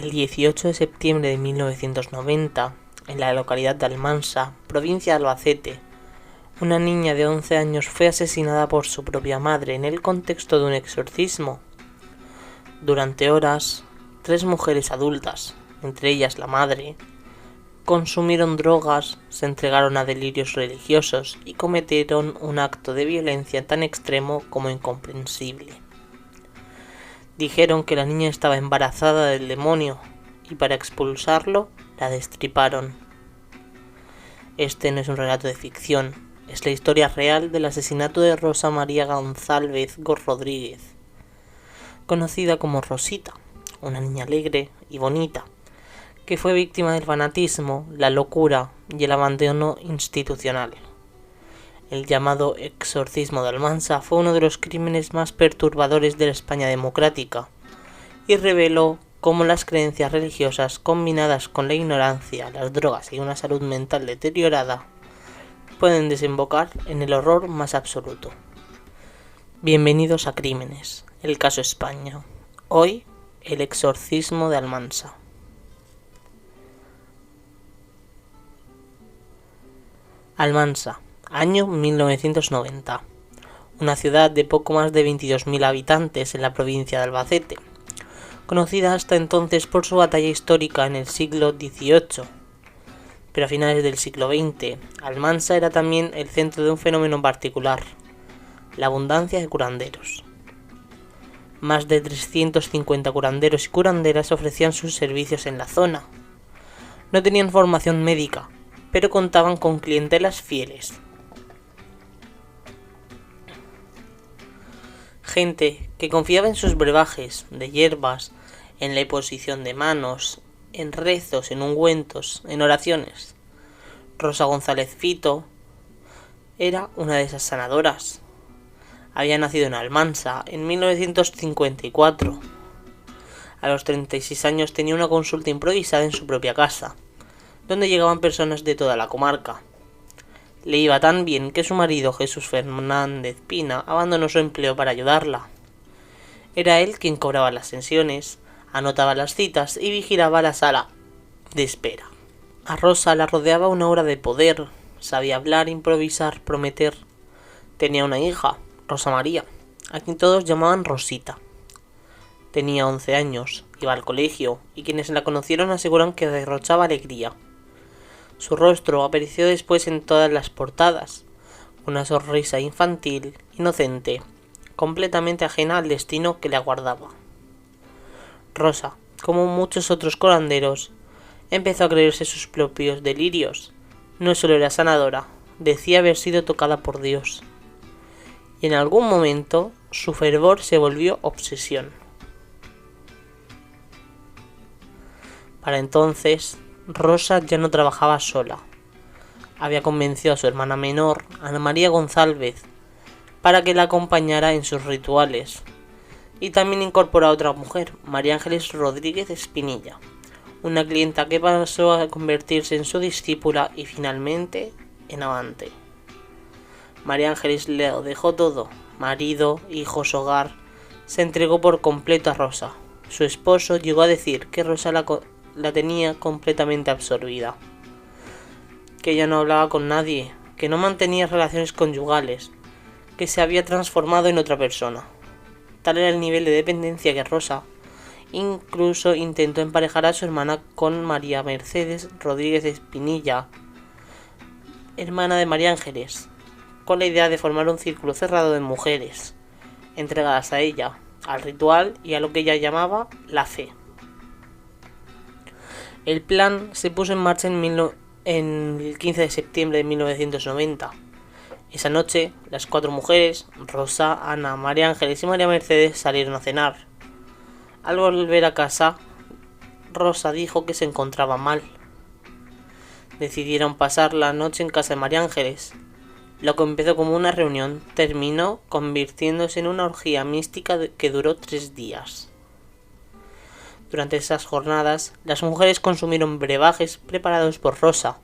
El 18 de septiembre de 1990, en la localidad de Almansa, provincia de Albacete, una niña de 11 años fue asesinada por su propia madre en el contexto de un exorcismo. Durante horas, 3 mujeres adultas, entre ellas la madre, consumieron drogas, se entregaron a delirios religiosos y cometieron un acto de violencia tan extremo como incomprensible. Dijeron que la niña estaba embarazada del demonio y para expulsarlo la destriparon. Este no es un relato de ficción, es la historia real del asesinato de Rosa María González Rodríguez, conocida como Rosita, una niña alegre y bonita, que fue víctima del fanatismo, la locura y el abandono institucional. El llamado exorcismo de Almansa fue uno de los crímenes más perturbadores de la España democrática y reveló cómo las creencias religiosas combinadas con la ignorancia, las drogas y una salud mental deteriorada pueden desembocar en el horror más absoluto. Bienvenidos a Crímenes, el caso España. Hoy, el exorcismo de Almansa. Almansa, año 1990. Una ciudad de poco más de 22.000 habitantes en la provincia de Albacete, conocida hasta entonces por su batalla histórica en el siglo XVIII. Pero a finales del siglo XX, Almansa era también el centro de un fenómeno particular, la abundancia de curanderos. Más de 350 curanderos y curanderas ofrecían sus servicios en la zona. No tenían formación médica, pero contaban con clientelas fieles. Gente que confiaba en sus brebajes de hierbas, en la imposición de manos, en rezos, en ungüentos, en oraciones. Rosa González Fito era una de esas sanadoras. Había nacido en Almansa en 1954. A los 36 años tenía una consulta improvisada en su propia casa, donde llegaban personas de toda la comarca. Le iba tan bien que su marido, Jesús Fernández Pina, abandonó su empleo para ayudarla. Era él quien cobraba las sesiones, anotaba las citas y vigilaba la sala de espera. A Rosa la rodeaba una aura de poder, sabía hablar, improvisar, prometer. Tenía una hija, Rosa María, a quien todos llamaban Rosita. Tenía 11 años, iba al colegio, y quienes la conocieron aseguran que derrochaba alegría. Su rostro apareció después en todas las portadas, una sonrisa infantil, inocente, completamente ajena al destino que le aguardaba. Rosa, como muchos otros curanderos, empezó a creerse sus propios delirios. No solo era sanadora, decía haber sido tocada por Dios. Y en algún momento su fervor se volvió obsesión. Para entonces, Rosa ya no trabajaba sola. Había convencido a su hermana menor, Ana María González, para que la acompañara en sus rituales. Y también incorporó a otra mujer, María Ángeles Rodríguez Espinilla, una clienta que pasó a convertirse en su discípula y finalmente en amante. María Ángeles le dejó todo, marido, hijos, hogar, se entregó por completo a Rosa. Su esposo llegó a decir que Rosa la tenía completamente absorbida, que ella no hablaba con nadie, que no mantenía relaciones conyugales, que se había transformado en otra persona. Tal era el nivel de dependencia que Rosa incluso intentó emparejar a su hermana con María Mercedes Rodríguez Espinilla, hermana de María Ángeles, con la idea de formar un círculo cerrado de mujeres, entregadas a ella, al ritual y a lo que ella llamaba la fe. El plan se puso en marcha en el 15 de septiembre de 1990. Esa noche, las 4 mujeres, Rosa, Ana, María Ángeles y María Mercedes, salieron a cenar. Al volver a casa, Rosa dijo que se encontraba mal. Decidieron pasar la noche en casa de María Ángeles. Lo que empezó como una reunión terminó convirtiéndose en una orgía mística que duró 3 días. Durante esas jornadas, las mujeres consumieron brebajes preparados por Rosa.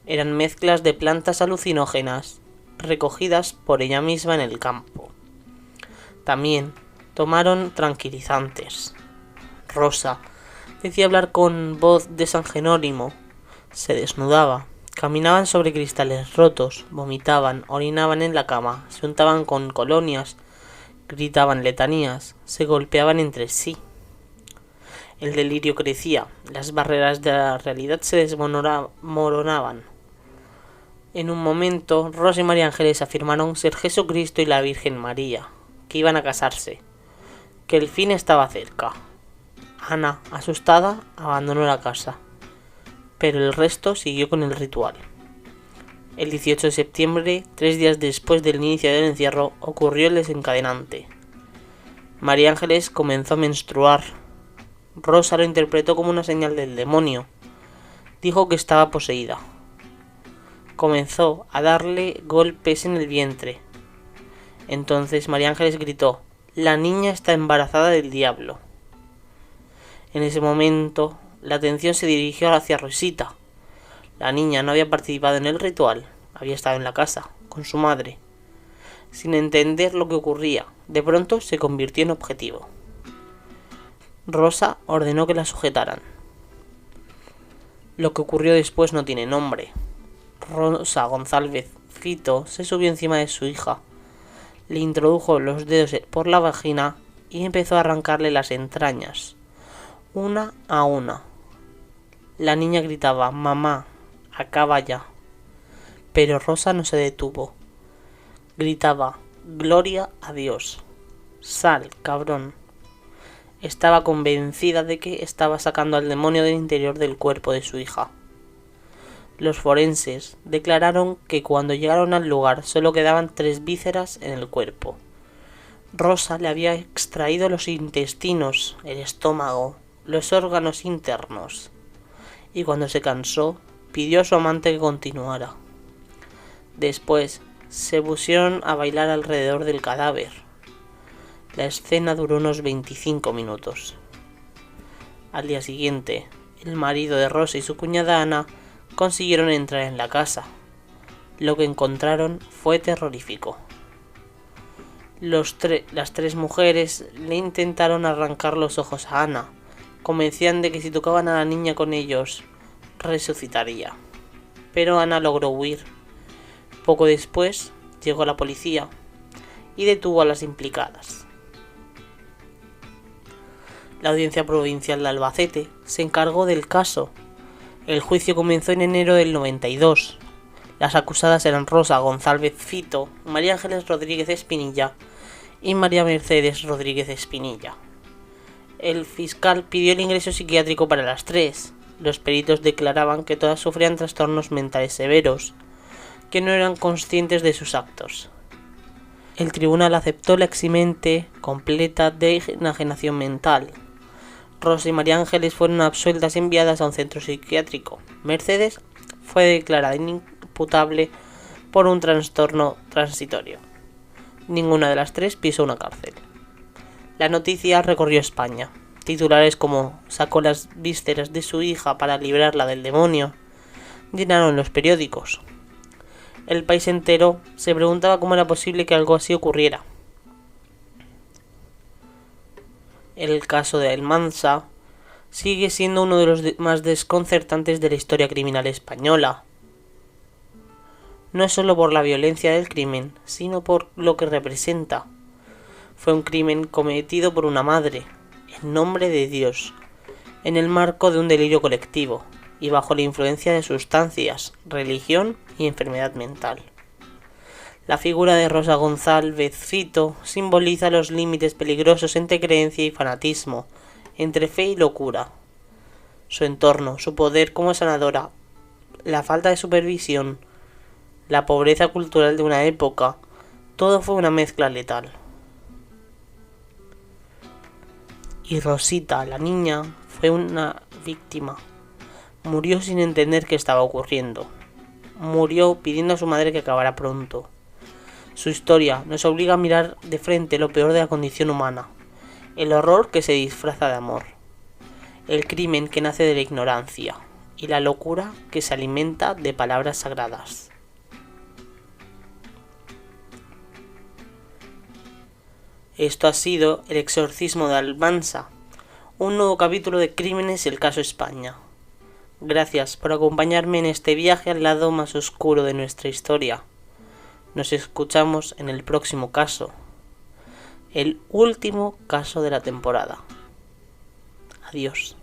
Eran mezclas de plantas alucinógenas, recogidas por ella misma en el campo. También tomaron tranquilizantes. Rosa Decía hablar con voz de San Jerónimo. Se desnudaba. Caminaban sobre cristales rotos, vomitaban, orinaban en la cama, se untaban con colonias, gritaban letanías, se golpeaban entre sí. El delirio crecía, las barreras de la realidad se desmoronaban. En un momento, Rosa y María Ángeles afirmaron ser Jesucristo y la Virgen María, que iban a casarse, que el fin estaba cerca. Ana, asustada, abandonó la casa, pero el resto siguió con el ritual. El 18 de septiembre, 3 días después del inicio del encierro, ocurrió el desencadenante. María Ángeles comenzó a menstruar. Rosa lo interpretó como una señal del demonio. Dijo que estaba poseída. Comenzó a darle golpes en el vientre. Entonces María Ángeles gritó: «La niña está embarazada del diablo». En ese momento, la atención se dirigió hacia Rosita. La niña no había participado en el ritual, había estado en la casa, con su madre. Sin entender lo que ocurría, de pronto se convirtió en objetivo. Rosa ordenó que la sujetaran. Lo que ocurrió después no tiene nombre. Rosa González Fito se subió encima de su hija, le introdujo los dedos por la vagina y empezó a arrancarle las entrañas, una a una. La niña gritaba: «Mamá, acaba ya». Pero Rosa no se detuvo. Gritaba: «Gloria a Dios. Sal, cabrón». Estaba convencida de que estaba sacando al demonio del interior del cuerpo de su hija. Los forenses declararon que cuando llegaron al lugar solo quedaban 3 vísceras en el cuerpo. Rosa le había extraído los intestinos, el estómago, los órganos internos, y cuando se cansó, pidió a su amante que continuara. Después, se pusieron a bailar alrededor del cadáver. La escena duró unos 25 minutos. Al día siguiente, el marido de Rosa y su cuñada Ana consiguieron entrar en la casa. Lo que encontraron fue terrorífico. Las 3 mujeres le intentaron arrancar los ojos a Ana. Convencían de que si tocaban a la niña con ellos, resucitaría. Pero Ana logró huir. Poco después llegó la policía y detuvo a las implicadas. La Audiencia Provincial de Albacete se encargó del caso. El juicio comenzó en enero del 92. Las acusadas eran Rosa González Fito, María Ángeles Rodríguez Espinilla y María Mercedes Rodríguez Espinilla. El fiscal pidió el ingreso psiquiátrico para las 3. Los peritos declaraban que todas sufrían trastornos mentales severos, que no eran conscientes de sus actos. El tribunal aceptó la eximente completa de enajenación mental. Rosa y María Ángeles fueron absueltas y enviadas a un centro psiquiátrico. Mercedes fue declarada inimputable por un trastorno transitorio. Ninguna de las 3 pisó una cárcel. La noticia recorrió España. Titulares como «Sacó las vísceras de su hija para librarla del demonio» llenaron los periódicos. El país entero se preguntaba cómo era posible que algo así ocurriera. El caso de Almansa sigue siendo uno de los más desconcertantes de la historia criminal española. No solo por la violencia del crimen, sino por lo que representa. Fue un crimen cometido por una madre, en nombre de Dios, en el marco de un delirio colectivo y bajo la influencia de sustancias, religión y enfermedad mental. La figura de Rosa González Fito simboliza los límites peligrosos entre creencia y fanatismo, entre fe y locura. Su entorno, su poder como sanadora, la falta de supervisión, la pobreza cultural de una época, todo fue una mezcla letal. Y Rosita, la niña, fue una víctima. Murió sin entender qué estaba ocurriendo. Murió pidiendo a su madre que acabara pronto. Su historia nos obliga a mirar de frente lo peor de la condición humana, el horror que se disfraza de amor, el crimen que nace de la ignorancia y la locura que se alimenta de palabras sagradas. Esto ha sido El exorcismo de Almansa, un nuevo capítulo de Crímenes y el caso España. Gracias por acompañarme en este viaje al lado más oscuro de nuestra historia. Nos escuchamos en el próximo caso, el último caso de la temporada. Adiós.